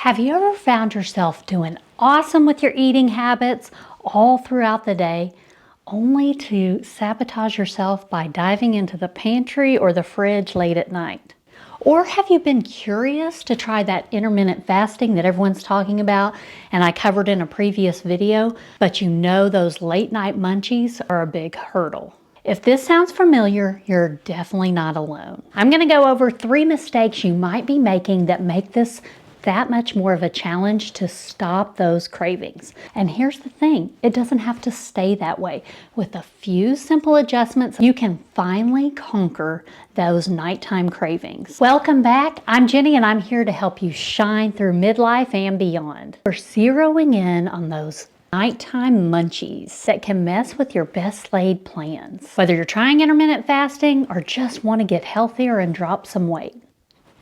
Have you ever found yourself doing awesome with your eating habits all throughout the day, only to sabotage yourself by diving into the pantry or the fridge late at night? Or have you been curious to try that intermittent fasting that everyone's talking about and I covered in a previous video, but you know those late night munchies are a big hurdle? If this sounds familiar, you're definitely not alone. I'm going to go over 3 mistakes you might be making that make this that much more of a challenge to stop those cravings. And here's the thing, it doesn't have to stay that way. With a few simple adjustments, you can finally conquer those nighttime cravings. Welcome back. I'm Jenny and I'm here to help you shine through midlife and beyond. We're zeroing in on those nighttime munchies that can mess with your best laid plans. Whether you're trying intermittent fasting or just want to get healthier and drop some weight.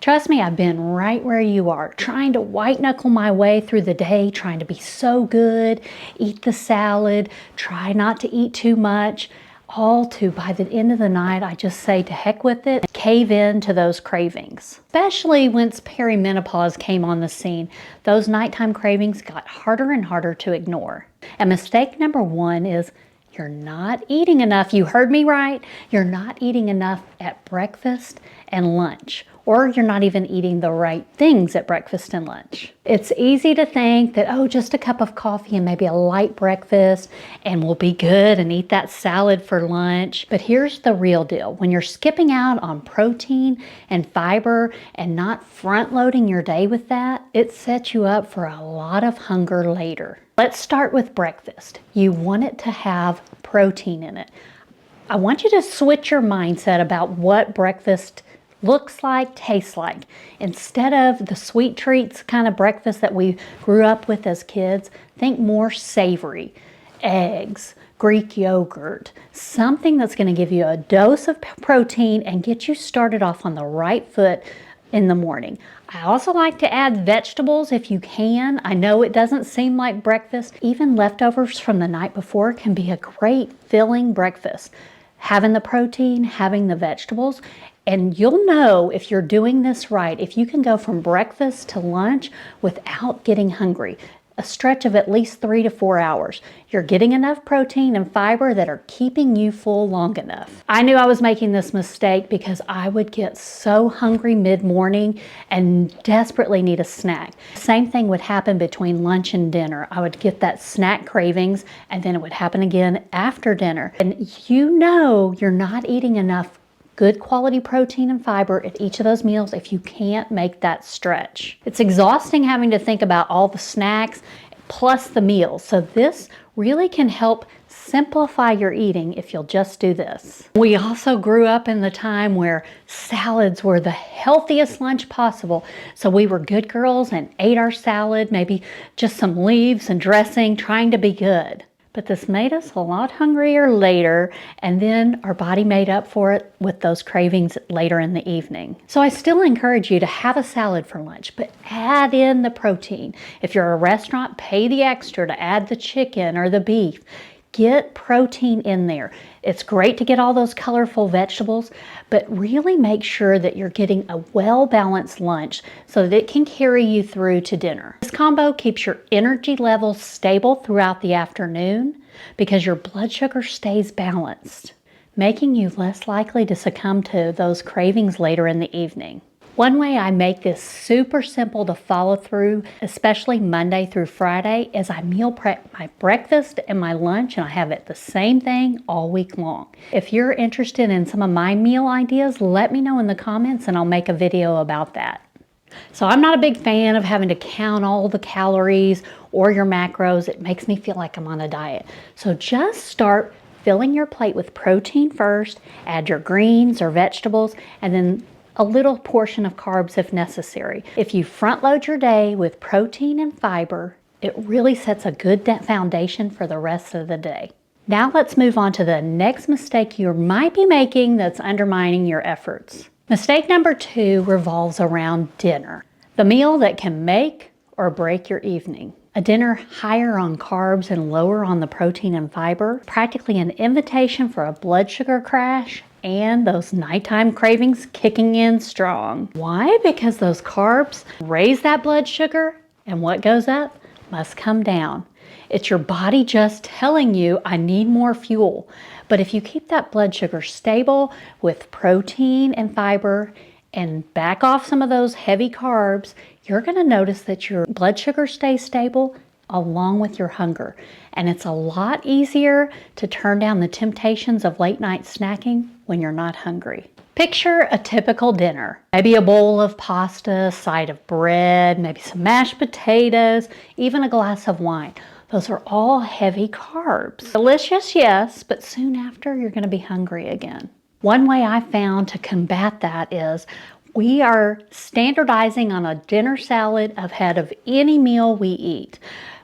Trust me, I've been right where you are, trying to white knuckle my way through the day, trying to be so good, eat the salad, try not to eat too much, all to by the end of the night, I just say to heck with it, and cave in to those cravings. Especially once perimenopause came on the scene, those nighttime cravings got harder and harder to ignore. And mistake number 1 is you're not eating enough. You heard me right. You're not eating enough at breakfast and lunch. Or you're not even eating the right things at breakfast and lunch. It's easy to think that, oh, just a cup of coffee and maybe a light breakfast and we'll be good and eat that salad for lunch. But here's the real deal. When you're skipping out on protein and fiber and not front loading your day with that, it sets you up for a lot of hunger later. Let's start with breakfast. You want it to have protein in it. I want you to switch your mindset about what breakfast looks like, tastes like. Instead of the sweet treats kind of breakfast that we grew up with as kids, think more savory. Eggs, Greek yogurt, something that's going to give you a dose of protein and get you started off on the right foot in the morning. I also like to add vegetables if you can. I know it doesn't seem like breakfast. Even leftovers from the night before can be a great filling breakfast. Having the protein, having the vegetables, and you'll know if you're doing this right, if you can go from breakfast to lunch without getting hungry, a stretch of at least 3 to 4 hours. You're getting enough protein and fiber that are keeping you full long enough. I knew I was making this mistake because I would get so hungry mid-morning and desperately need a snack. Same thing would happen between lunch and dinner. I would get that snack cravings and then it would happen again after dinner. And you know you're not eating enough good quality protein and fiber at each of those meals if you can't make that stretch. It's exhausting having to think about all the snacks plus the meals. So this really can help simplify your eating if you'll just do this. We also grew up in the time where salads were the healthiest lunch possible. So we were good girls and ate our salad, maybe just some leaves and dressing, trying to be good. But this made us a lot hungrier later, and then our body made up for it with those cravings later in the evening. So I still encourage you to have a salad for lunch, but add in the protein. If you're a restaurant, pay the extra to add the chicken or the beef. Get protein in there. It's great to get all those colorful vegetables, but really make sure that you're getting a well-balanced lunch so that it can carry you through to dinner. This combo keeps your energy levels stable throughout the afternoon because your blood sugar stays balanced, making you less likely to succumb to those cravings later in the evening. One way I make this super simple to follow through, especially Monday through Friday, is I meal prep my breakfast and my lunch, and I have it the same thing all week long. If you're interested in some of my meal ideas, let me know in the comments and I'll make a video about that. So I'm not a big fan of having to count all the calories or your macros. It makes me feel like I'm on a diet. So just start filling your plate with protein first, add your greens or vegetables, and then a little portion of carbs if necessary. If you front load your day with protein and fiber, it really sets a good foundation for the rest of the day. Now let's move on to the next mistake you might be making that's undermining your efforts. Mistake number 2 revolves around dinner, the meal that can make or break your evening. A dinner higher on carbs and lower on the protein and fiber, practically an invitation for a blood sugar crash and those nighttime cravings kicking in strong. Why? Because those carbs raise that blood sugar And what goes up must come down. It's your body just telling you, I need more fuel. But if you keep that blood sugar stable with protein and fiber and back off some of those heavy carbs, you're going to notice that your blood sugar stays stable along with your hunger. And it's a lot easier to turn down the temptations of late night snacking when you're not hungry. Picture a typical dinner. Maybe a bowl of pasta, a side of bread, maybe some mashed potatoes, even a glass of wine. Those are all heavy carbs. Delicious, yes, but soon after you're going to be hungry again. One way I found to combat that is we are standardizing on a dinner salad ahead of any meal we eat.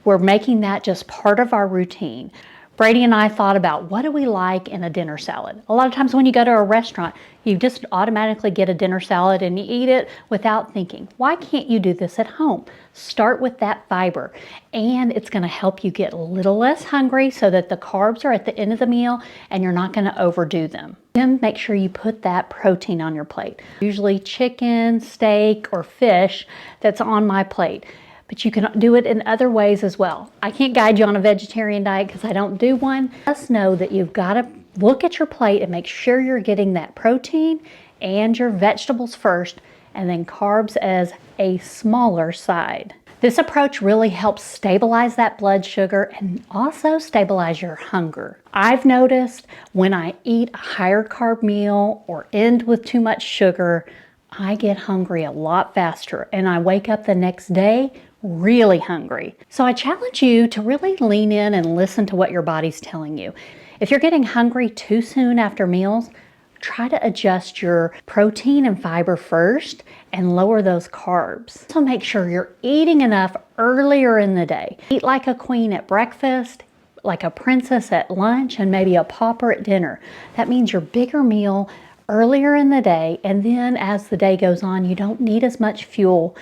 We're making that just part of our routine. Brady and I thought about what do we like in a dinner salad. A lot of times when you go to a restaurant, you just automatically get a dinner salad and you eat it without thinking. Why can't you do this at home? Start with that fiber, and it's going to help you get a little less hungry so that the carbs are at the end of the meal and you're not going to overdo them. Then make sure you put that protein on your plate. Usually chicken, steak, or fish that's on my plate. But you can do it in other ways as well. I can't guide you on a vegetarian diet because I don't do one. Just know that you've got to look at your plate and make sure you're getting that protein and your vegetables first, and then carbs as a smaller side. This approach really helps stabilize that blood sugar and also stabilize your hunger. I've noticed when I eat a higher carb meal or end with too much sugar, I get hungry a lot faster and I wake up the next day really hungry. So I challenge you to really lean in and listen to what your body's telling you. If you're getting hungry too soon after meals, try to adjust your protein and fiber first and lower those carbs. So make sure you're eating enough earlier in the day. Eat like a queen at breakfast, like a princess at lunch, and maybe a pauper at dinner. That means your bigger meal earlier in the day, and then as the day goes on, you don't need as much fuel.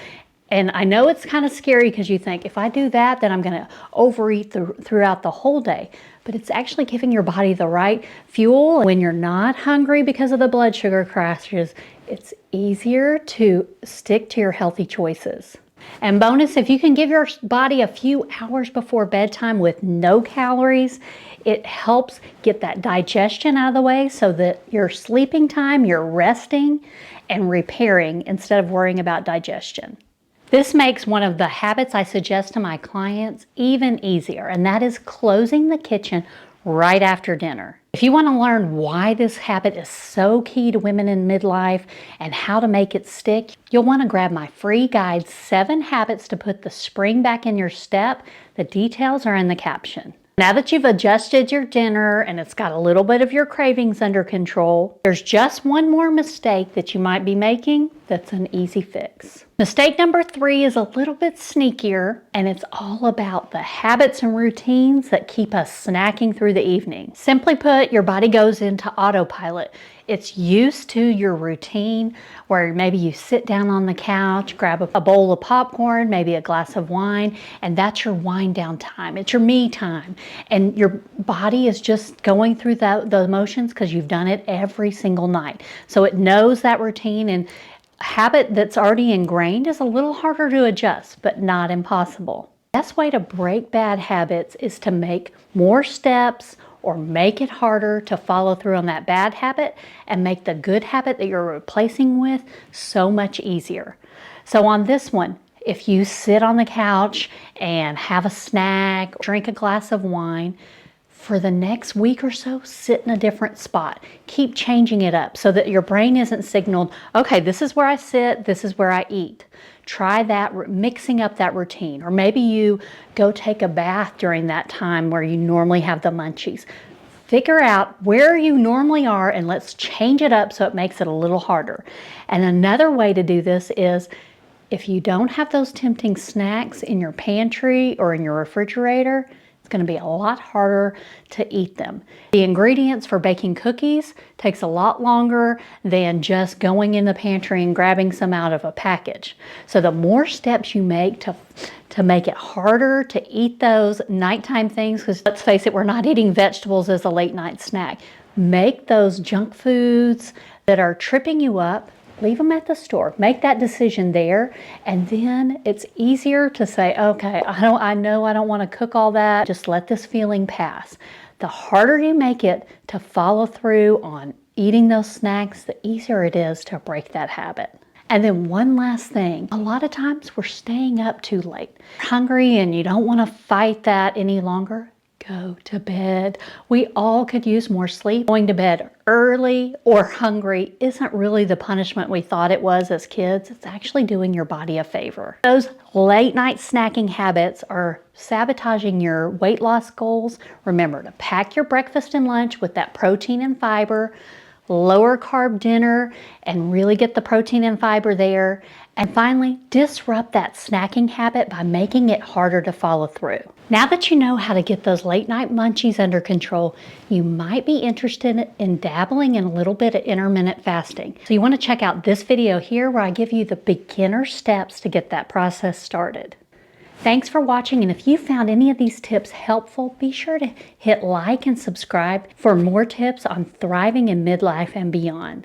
And I know it's kind of scary because you think, if I do that, then I'm going to overeat throughout the whole day. But it's actually giving your body the right fuel. When you're not hungry because of the blood sugar crashes, it's easier to stick to your healthy choices. And bonus, if you can give your body a few hours before bedtime with no calories, it helps get that digestion out of the way so that your sleeping time, you're resting and repairing instead of worrying about digestion. This makes one of the habits I suggest to my clients even easier, and that is closing the kitchen right after dinner. If you want to learn why this habit is so key to women in midlife and how to make it stick, you'll want to grab my free guide, 7 Habits to Put the Spring Back in Your Step. The details are in the caption. Now that you've adjusted your dinner and it's got a little bit of your cravings under control, there's just one more mistake that you might be making that's an easy fix. Mistake number 3 is a little bit sneakier, and it's all about the habits and routines that keep us snacking through the evening. Simply put, your body goes into autopilot. It's used to your routine where maybe you sit down on the couch, grab a bowl of popcorn, maybe a glass of wine, and that's your wind down time. It's your me time. And your body is just going through the motions because you've done it every single night. So it knows that routine, and habit that's already ingrained is a little harder to adjust, but not impossible. The best way to break bad habits is to make more steps or make it harder to follow through on that bad habit and make the good habit that you're replacing with so much easier. So on this one, if you sit on the couch and have a snack, drink a glass of wine, for the next week or so, sit in a different spot. Keep changing it up so that your brain isn't signaled, okay, this is where I sit, this is where I eat. Try that, mixing up that routine. Or maybe you go take a bath during that time where you normally have the munchies. Figure out where you normally are and let's change it up so it makes it a little harder. And another way to do this is, if you don't have those tempting snacks in your pantry or in your refrigerator, it's going to be a lot harder to eat them. The ingredients for baking cookies takes a lot longer than just going in the pantry and grabbing some out of a package. So the more steps you make to make it harder to eat those nighttime things, because let's face it, we're not eating vegetables as a late night snack. Make those junk foods that are tripping you up leave them at the store. Make that decision there, and then it's easier to say, okay, I know I don't want to cook all that. Just let this feeling pass. The harder you make it to follow through on eating those snacks, the easier it is to break that habit. And then one last thing, a lot of times we're staying up too late. Hungry and you don't want to fight that any longer. Go to bed. We all could use more sleep. Going to bed early or hungry isn't really the punishment we thought it was as kids. It's actually doing your body a favor. Those late night snacking habits are sabotaging your weight loss goals. Remember to pack your breakfast and lunch with that protein and fiber, lower carb dinner, and really get the protein and fiber there. And finally, disrupt that snacking habit by making it harder to follow through. Now that you know how to get those late night munchies under control, you might be interested in dabbling in a little bit of intermittent fasting. So you want to check out this video here where I give you the beginner steps to get that process started. Thanks for watching, and if you found any of these tips helpful, be sure to hit like and subscribe for more tips on thriving in midlife and beyond.